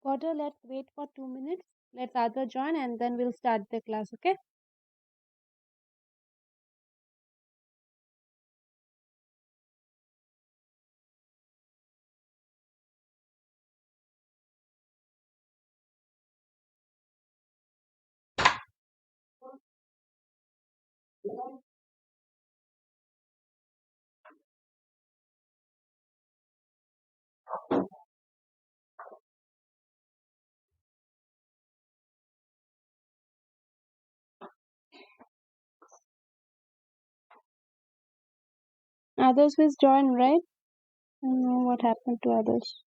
Quarter, let's wait for 2 minutes. Let's other join and then we'll start the class, okay? Others will join, right? I don't know what happened to others.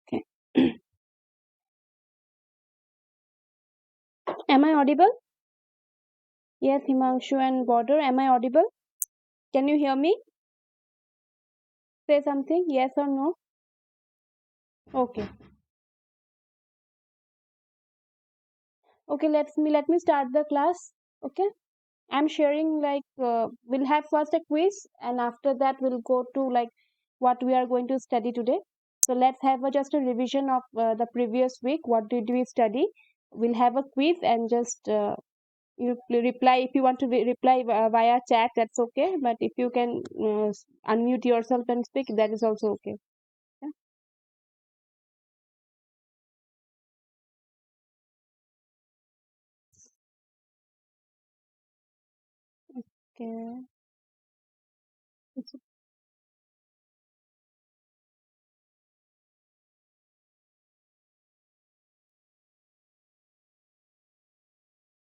Okay. Am I audible? Yes, Himanshu and Border. Am I audible? Can you hear me? Say something, yes or no? Okay. Okay, let me start the class. Okay. I'm sharing we'll have first a quiz and after that we'll go to like what we are going to study today. So let's have just a revision of the previous week. What did we study? We'll have a quiz and just you reply if you want to reply via chat. That's okay. But if you can unmute yourself and speak, that is also okay. Yeah? Okay. It's-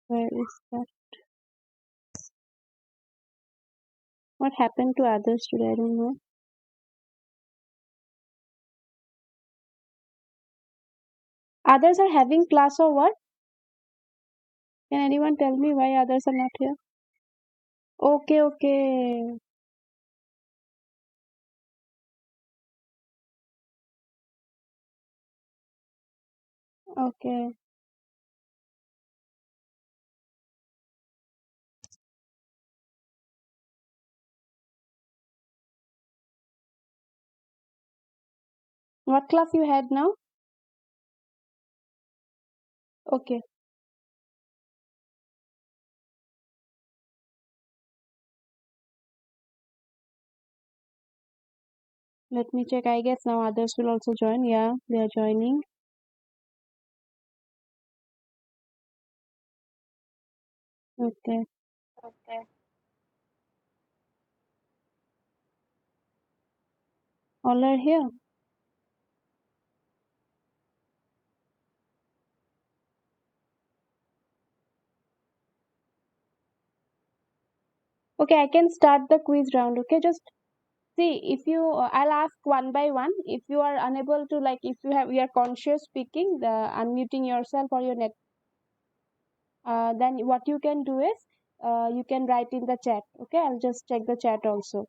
Where is that? What happened to others today? I don't know. Others are having class or what? Can anyone tell me why others are not here? Okay, okay. Okay. What class you had now? Okay. Let me check. I guess now others will also join. Yeah, they are joining. Okay. Okay. All are here. Okay, I can start the quiz round. Okay, just see if you. I'll ask one by one. If you are unable to if you are conscious speaking, the unmuting yourself or your net. Then what you can do is, you can write in the chat. Okay, I'll just check the chat also.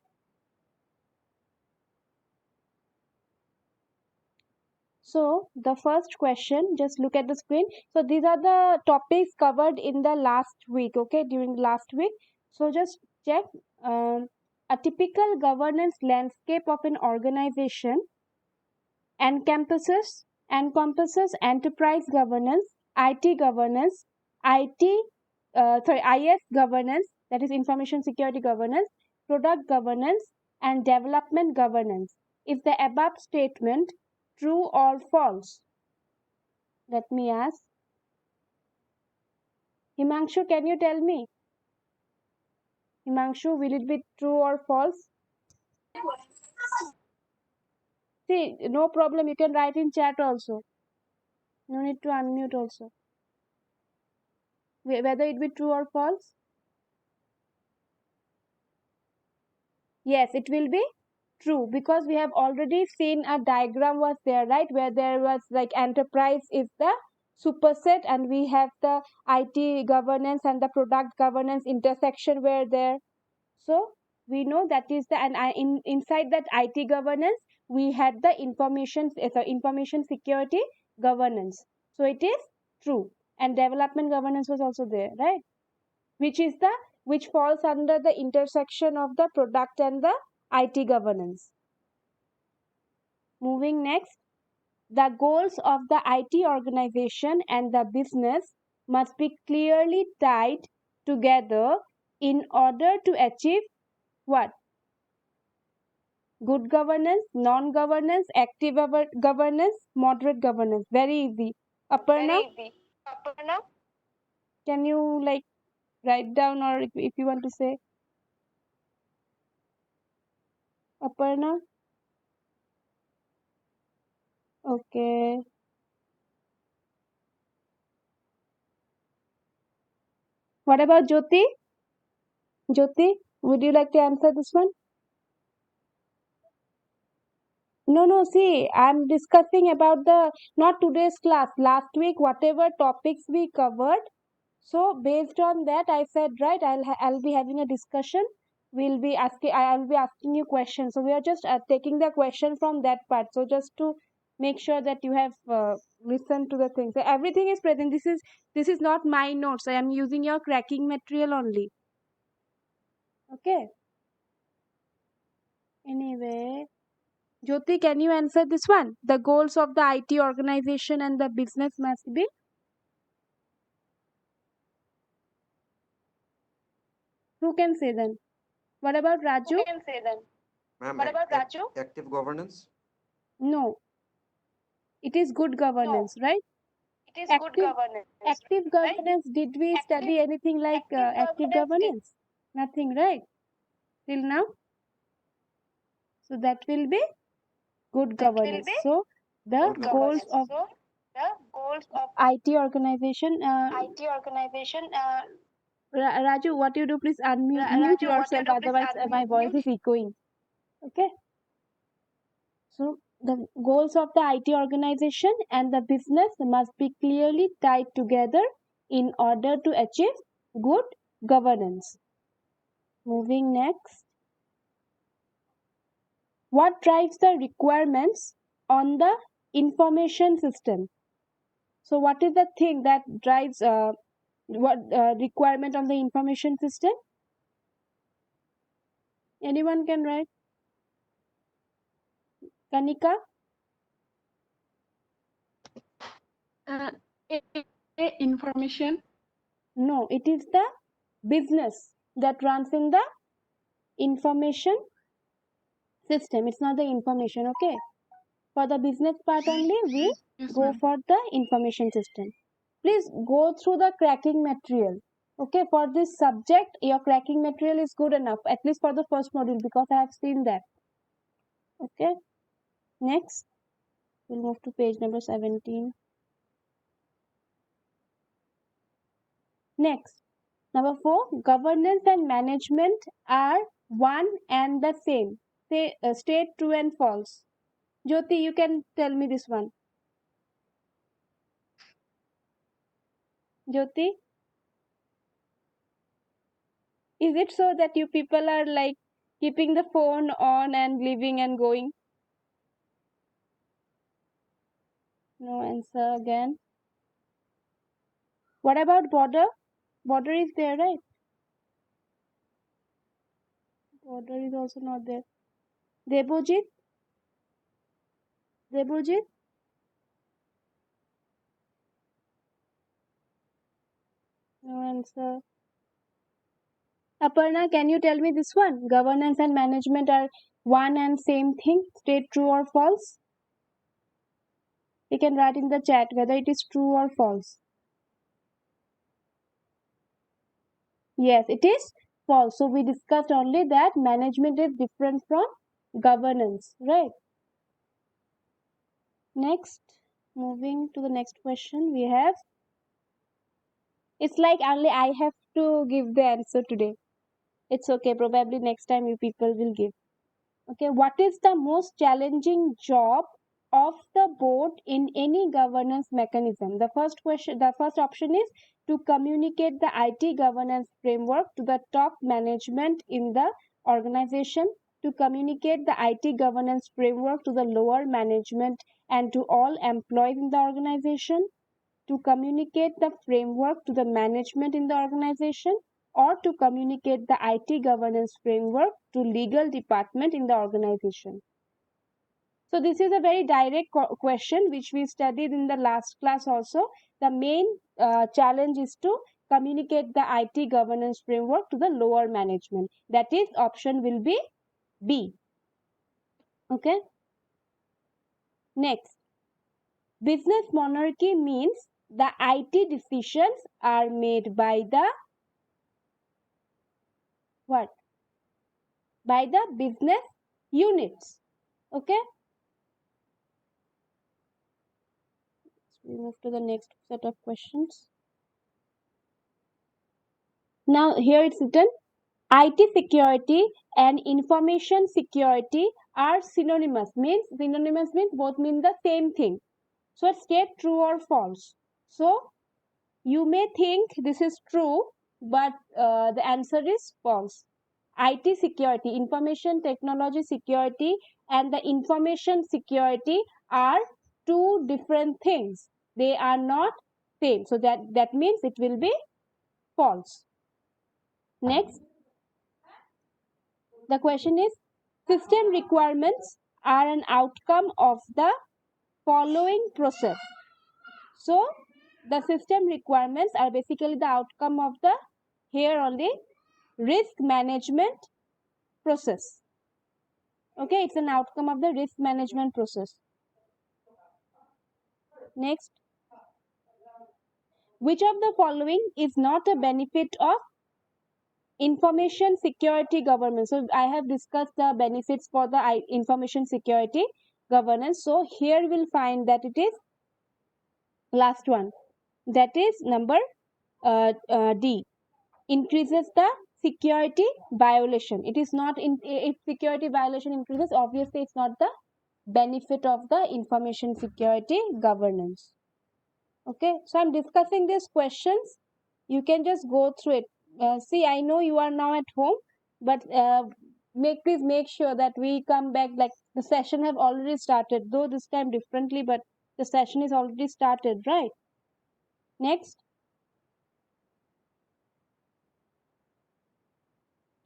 So the first question, just look at the screen. So these are the topics covered in the last week, okay, during last week. So just check a typical governance landscape of an organization encompasses enterprise governance, IT governance, IS governance, that is information security governance, product governance, and development governance. Is the above statement true or false? Let me ask. Himanshu, can you tell me? Himanshu, will it be true or false? See, no problem. You can write in chat also. No need to unmute also. whether it be true or false? Yes, it will be true because we have already seen a diagram was there, right? Where there was like enterprise is the superset and we have the IT governance and the product governance intersection were there. So we know that is the, and inside that IT governance we had the information security governance. So it is true, and development governance was also there, right? Which is the, which falls under the intersection of the product and the IT governance. Moving next, the goals of the IT organization and the business must be clearly tied together in order to achieve what? Good governance, non-governance, active governance, moderate governance. Very easy. Aparna, can you like write down, or if you want to say Aparna? Okay. What about Jyoti? Jyoti, would you like to answer this one? No, see, I'm discussing about the, not today's class, last week, whatever topics we covered. So based on that, I said, right, I'll be having a discussion. I'll be asking you questions. So we are just taking the question from that part. So just to make sure that you have listened to the things. So everything is present. This is not my notes. I am using your cracking material only. Okay. Anyway, Jyoti, can you answer this one? The goals of the IT organization and the business must be. Who can say then? What about Raju? Ma'am, active governance? No, it is good governance, right? Active governance. Did we study anything like active governance? Nothing, right? Till now. So that will be good governance. So the Good goals governance. of IT organization. Raju, what you do? Please mute yourself. Otherwise, my voice is echoing. Okay. So the goals of the IT organization and the business must be clearly tied together in order to achieve good governance. Moving next. What drives the requirements on the information system? So what is the thing that drives what requirement on the information system? Anyone can write? Kanika? Information. No, it is the business that runs in the information system. It's not the information, okay? For the business part only, we Yes, go ma'am. for the information system. Please go through the cracking material. Okay, for this subject, your cracking material is good enough, at least for the first module, because I have seen that. Okay, next, we'll move to page number 17. Next, number 4, governance and management are one and the same. Say, state true and false. Jyoti, you can tell me this one. Jyoti, is it so that you people are like keeping the phone on and leaving and going? No answer again. What about border? Border is there, right? Border is also not there. Debojit? Debojit? No answer. Aparna, can you tell me this one? Governance and management are one and same thing. State true or false? You can write in the chat whether it is true or false. Yes, it is false. So we discussed only that management is different from governance, right? Next, moving to the next question, we have It's like only I have to give the answer today. It's okay. Probably next time you people will give. Okay. What is the most challenging job of the board in any governance mechanism? The first option is to communicate the IT governance framework to the top management in the organization, to communicate the IT governance framework to the lower management and to all employees in the organization, to communicate the framework to the management in the organization, or to communicate the IT governance framework to legal department in the organization. So this is a very direct question which we studied in the last class also. The main challenge is to communicate the IT governance framework to the lower management. That is, option will be B. Okay. Next, business monarchy means the IT decisions are made by the what? By the business units. Okay. We move to the next set of questions. Now here it's written, IT security and information security are synonymous. Synonymous means both mean the same thing. So state true or false. So you may think this is true, but the answer is false. IT security, information technology security, and the information security are two different things. They are not same. So that means it will be false. Next, the question is, system requirements are an outcome of the following process. So the system requirements are basically the outcome of the here only risk management process. Okay, it's an outcome of the risk management process. Next, which of the following is not a benefit of information security governance? So I have discussed the benefits for the information security governance. So here we'll find that it is last one. That is number D. Increases the security violation. It is not in if security violation increases, obviously it's not the benefit of the information security governance. Okay, so I'm discussing these questions. You can just go through it. See, I know you are now at home, but please make sure that we come back. Like the session have already started, though this time differently, but the session is already started, right? Next,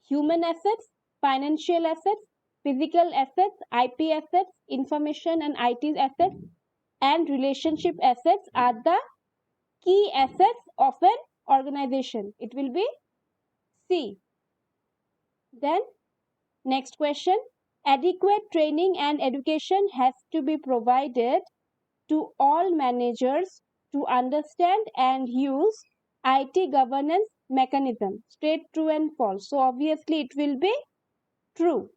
human assets, financial assets, physical assets, IP assets, information and IT assets, and relationship assets are the key assets of an organization. It will be C. Then next question, adequate training and education has to be provided to all managers to understand and use IT governance mechanism. Straight true and false. So obviously it will be true.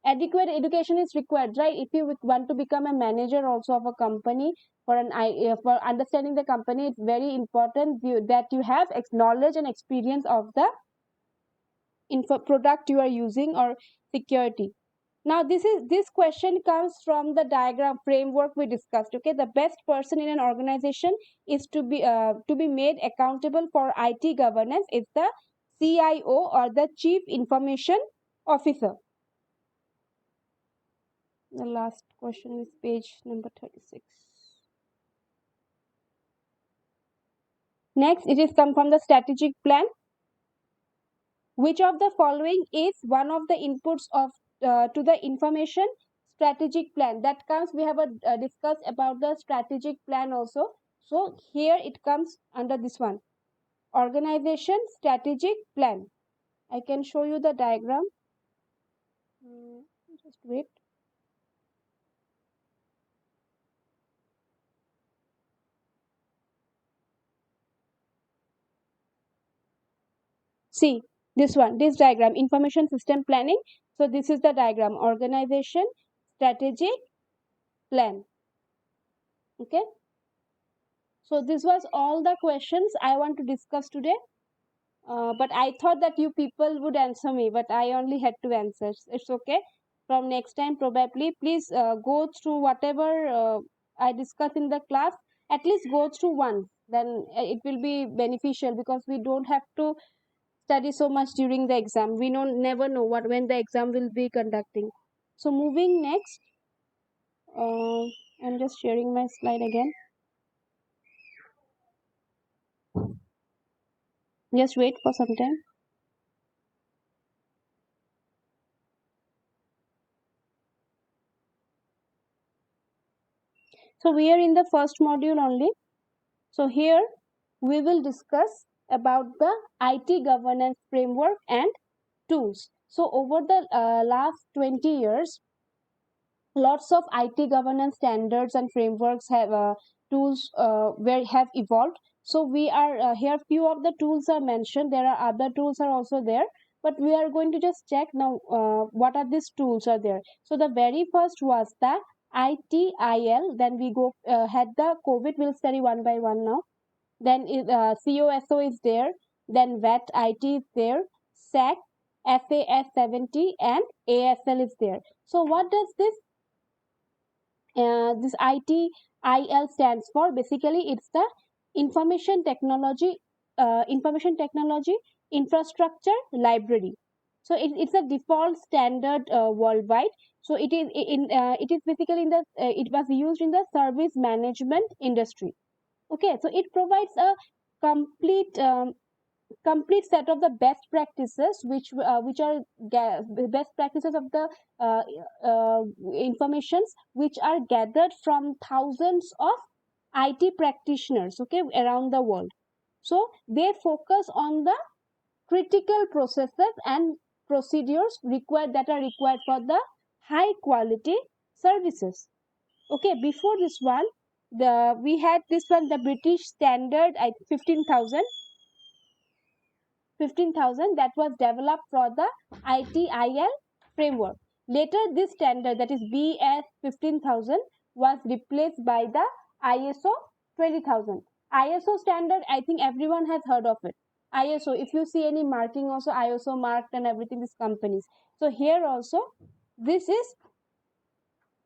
Adequate education is required, right? If you want to become a manager also of a company, for understanding the company, it's very important that you have knowledge and experience of the product you are using or security. Now this question comes from the diagram framework we discussed. Okay, the best person in an organization is to be made accountable for IT governance is the CIO or the Chief Information Officer. The last question is page number 36. Next, it is come from the strategic plan. Which of the following is one of the inputs of to the information strategic plan? That comes, we have discussed about the strategic plan also. So here it comes under this one, organization strategic plan. I can show you the diagram. Just wait. See this one, this diagram, information system planning. So this is the diagram, organization strategic plan. Okay, So this was all the questions I want to discuss today. But I thought that you people would answer me, but I only had to answer. It's okay. From next time, probably, please go through whatever I discuss in the class. At least go through once. Then it will be beneficial, because we don't have to study so much during the exam. We never know what when the exam will be conducting. So moving next, I'm just sharing my slide again. Just wait for some time. So we are in the first module only. So here we will discuss about the IT governance framework and tools. So over the last 20 years, lots of IT governance standards and frameworks have tools have evolved. So we are here, few of the tools are mentioned. There are other tools are also there, but we are going to just check now what are these tools are there. So the very first was the ITIL. Then we go had the COVID. We'll study one by one now. Then COSO is there. Then VET IT is there. SAC, FAS 70, and ASL is there. So what does this ITIL stands for? Basically, it's the information technology infrastructure library. So it's a default standard worldwide. So it is basically in the it was used in the service management industry. Okay, so it provides a complete complete set of the best practices which are best practices of the uh, informations which are gathered from thousands of IT practitioners, okay, around the world. So they focus on the critical processes and procedures required that are required for the high quality services. Okay, before this one, we had this one, the British standard 15,000 that was developed for the ITIL framework. Later, this standard, that is BS 15,000, was replaced by the ISO 20,000. ISO standard, I think everyone has heard of it. ISO, if you see any marking also, ISO marked and everything is companies. So here also, this is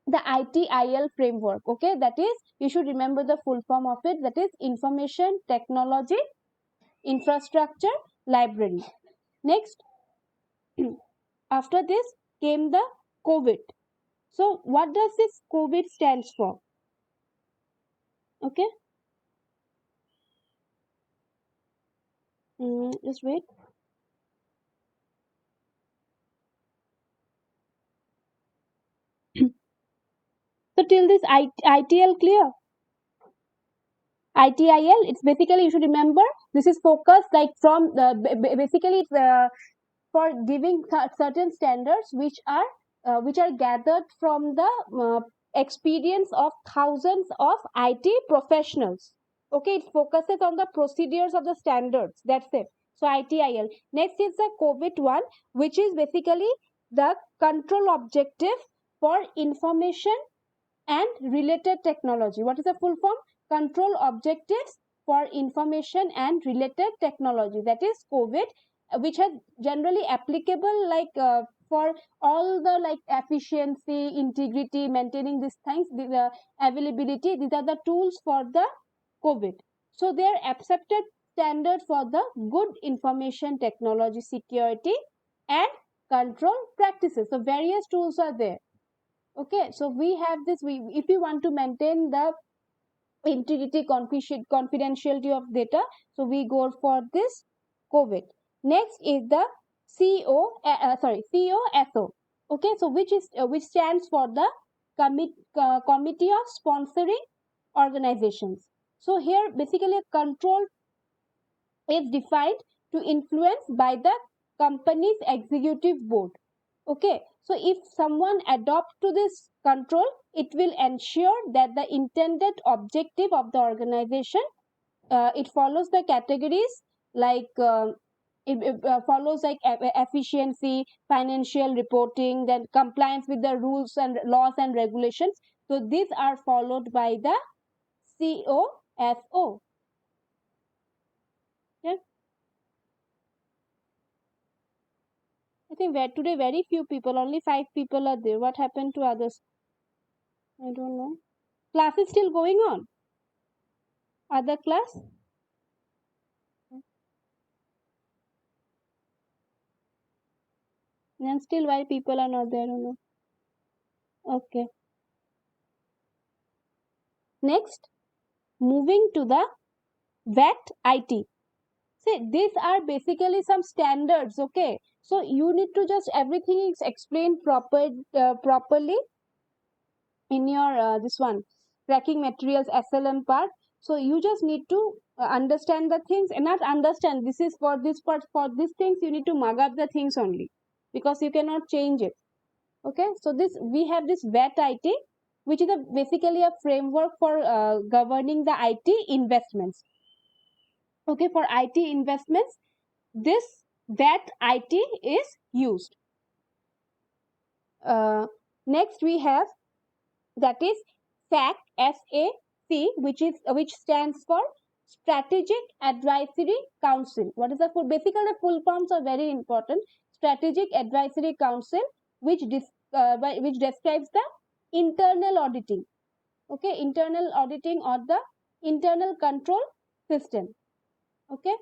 the ITIL framework. Okay, that is, you should remember the full form of it. That is Information Technology Infrastructure Library. Next, after this came the COVID. So what does this COVID stands for? Okay, just wait. So till this ITL clear? ITIL, it's basically, you should remember, this is focused like from basically it's for giving certain standards which are gathered from the experience of thousands of IT professionals. Okay, it focuses on the procedures of the standards. That's it. So ITIL. Next is the COVID one, which is basically the control objective for information and related technology. What is the full form? Control objectives for information and related technology. That is COVID, which has generally applicable like for all the like efficiency, integrity, maintaining these things, the availability. These are the tools for the COVID. So they are accepted standard for the good information technology security and control practices. So various tools are there. Okay, so we have this. If you want to maintain the integrity, confidentiality of data, so we go for this COVID. Next is the COSO. Okay, so which stands for the Committee of Sponsoring Organizations. So here basically a control is defined to influence by the company's executive board. Okay, so if someone adopts to this control, it will ensure that the intended objective of the organization, it follows the categories like it follows like efficiency, financial reporting, then compliance with the rules and laws and regulations. So these are followed by the SO. Yeah. I think today very few people, only 5 people are there. What happened to others? I don't know. Class is still going on. Other class? And still why people are not there? I don't know. Okay. Next, moving to the VET IT. See, these are basically some standards, okay? So you need to just everything is explained properly in your this one tracking materials SLM part. So you just need to understand the things and not understand this is for this part, for these things you need to mug up the things only, because you cannot change it. Okay, so this we have this VET IT, which is basically a framework for governing the IT investments. Okay, for IT investments, this VET IT is used. Next we have, that is SAC, SAC, which stands for Strategic Advisory Council. What is the full? Basically, the full forms are very important. Strategic Advisory Council, which describes the internal auditing. Okay, internal auditing or the internal control system. Okay,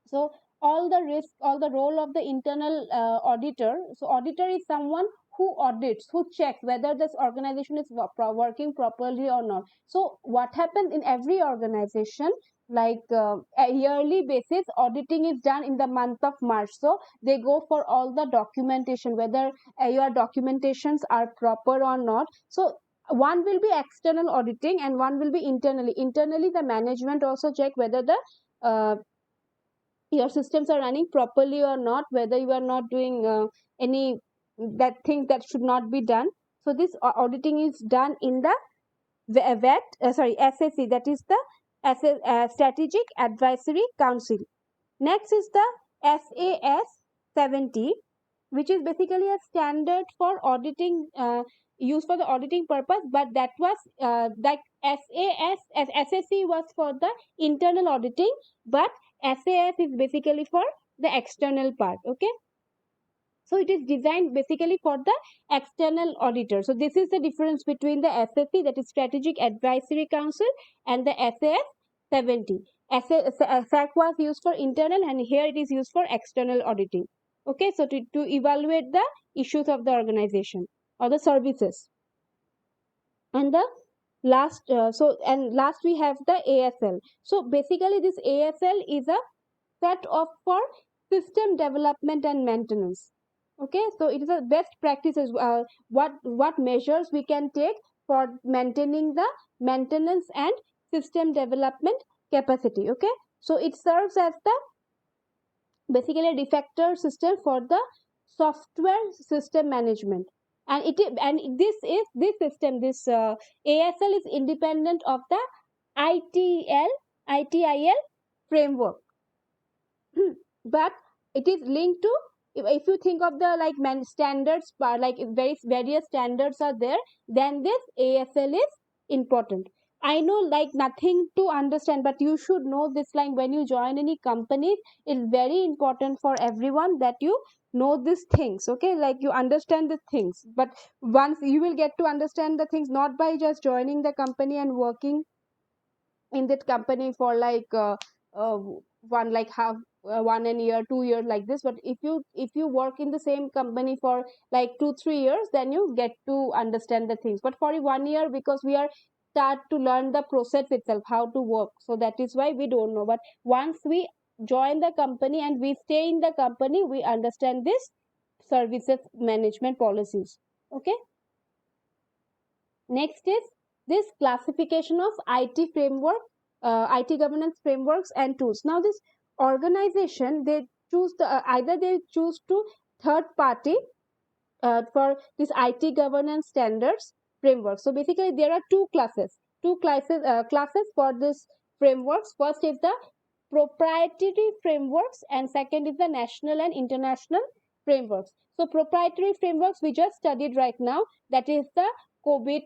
so all the risk, all the role of the internal auditor. So auditor is someone who audits, who checks whether this organization is working properly or not. So what happens in every organization, like a yearly basis auditing is done in the month of March. So they go for all the documentation, whether your documentations are proper or not. So one will be external auditing and one will be internally the management also check whether the your systems are running properly or not, whether you are not doing any that thing that should not be done. So this auditing is done in the VET, SAC, that is the Strategic Advisory Council. Next is the SAS 70, which is basically a standard for auditing, used for the auditing purpose, but that was like SSC was for the internal auditing, but SAS is basically for the external part. Okay, so it is designed basically for the external auditor. So this is the difference between the SSC, that is Strategic Advisory Council, and the SAS 70. SAC was used for internal and here it is used for external auditing. Okay, so to evaluate the issues of the organization or the services. And the last last we have the ASL. So basically this ASL is a set of for system development and maintenance. Okay, so it is a best practices, what measures we can take for maintaining the maintenance and system development capacity. Okay, so it serves as the basically a de facto system for the software system management, and this system, this ASL is independent of the ITIL framework. But it is linked to, if you think of the like standards, like various standards are there, then this ASL is important. I know like nothing to understand, but you should know this, like when you join any companies, it's very important for everyone that you know these things. Okay, like you understand the things, but once you will get to understand the things not by just joining the company and working in that company for like one like half 1 year 2 years like this, but if you work in the same company for like 2-3 years, then you get to understand the things. But for 1 year, because we are start to learn the process itself, how to work, so that is why we don't know. But once we join the company and we stay in the company, we understand this services management policies. Okay, next is this classification of IT framework, IT governance frameworks and tools. Now this organization, they choose the either they choose to third party for this IT governance standards framework. So basically there are two classes for this frameworks. First is the proprietary frameworks and second is the national and international frameworks. So proprietary frameworks we just studied right now, that is the COVID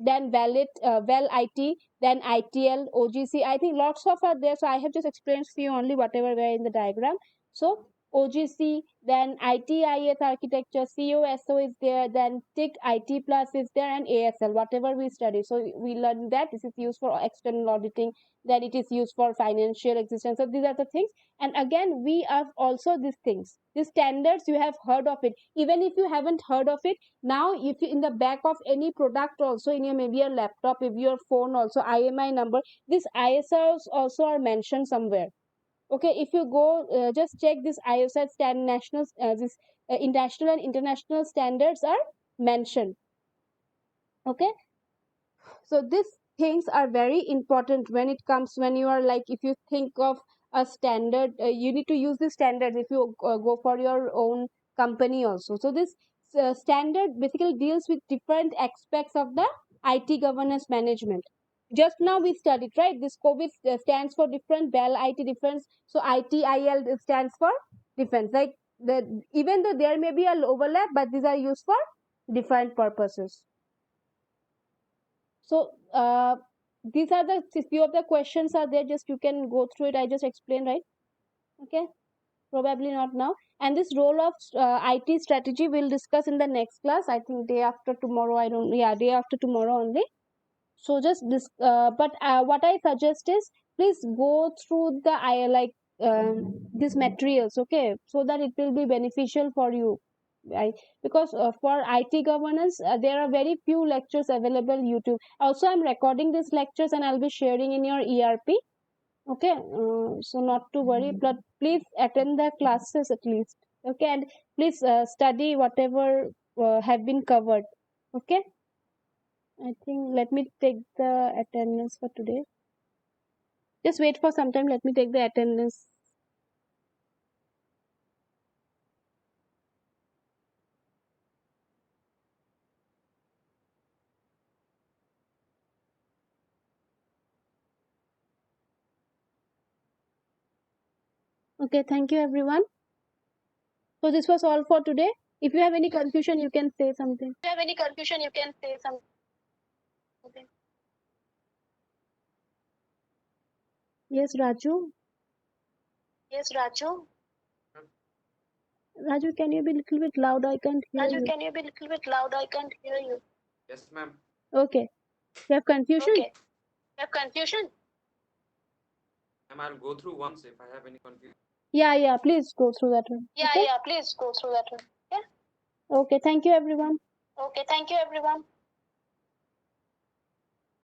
then Well IT, then ITL, OGC. I think lots of are there. So I have just explained few only, whatever were in the diagram. So OGC, then ITIS architecture, COSO is there, then TIC IT plus is there, and ASL, whatever we study. So we learn that this is used for external auditing, then it is used for financial existence. So these are the things. And again, we have also these things, these standards, you have heard of it. Even if you haven't heard of it, now if you in the back of any product also, in your maybe your laptop, if your phone also, IMI number, these ISOs also are mentioned somewhere. Okay, if you go just check this ISO stand national this international and international standards are mentioned. Okay, so these things are very important when it comes, when you are like, if you think of a standard, you need to use the standards if you go for your own company also. So this standard basically deals with different aspects of the IT governance management. Just now we studied, right, this COVID stands for different, Bell IT difference, so ITIL stands for difference, like the, even though there may be an overlap, but these are used for different purposes. So these are the few of the questions are there, just you can go through it. I just explained, right? Okay, probably not now. And this role of IT strategy we'll discuss in the next class, I think day after tomorrow. I don't, yeah, day after tomorrow only. So just this but what I suggest is, please go through the like these materials, okay, so that it will be beneficial for you, right? Because for IT governance, there are very few lectures available YouTube. Also, I'm recording these lectures and I'll be sharing in your ERP. Okay, so not to worry, but please attend the classes at least. Okay, and please study whatever have been covered. Okay, I think let me take the attendance for today. Just wait for some time. Let me take the attendance. Okay, thank you everyone. So this was all for today. If you have any confusion, you can say something. If you have any confusion, you can say something. Yes, Raju. Yes, Raju. Raju, can you be a little bit loud? I can't hear Raju, you. can you be a little bit loud? I can't hear you. Yes, ma'am. Okay. You have confusion? Okay. You have confusion? Ma'am, I'll go through once if I have any confusion. Yeah, please go through that one. Yeah, Okay? yeah, please go through that one. Yeah. Okay, thank you everyone. Okay, thank you everyone.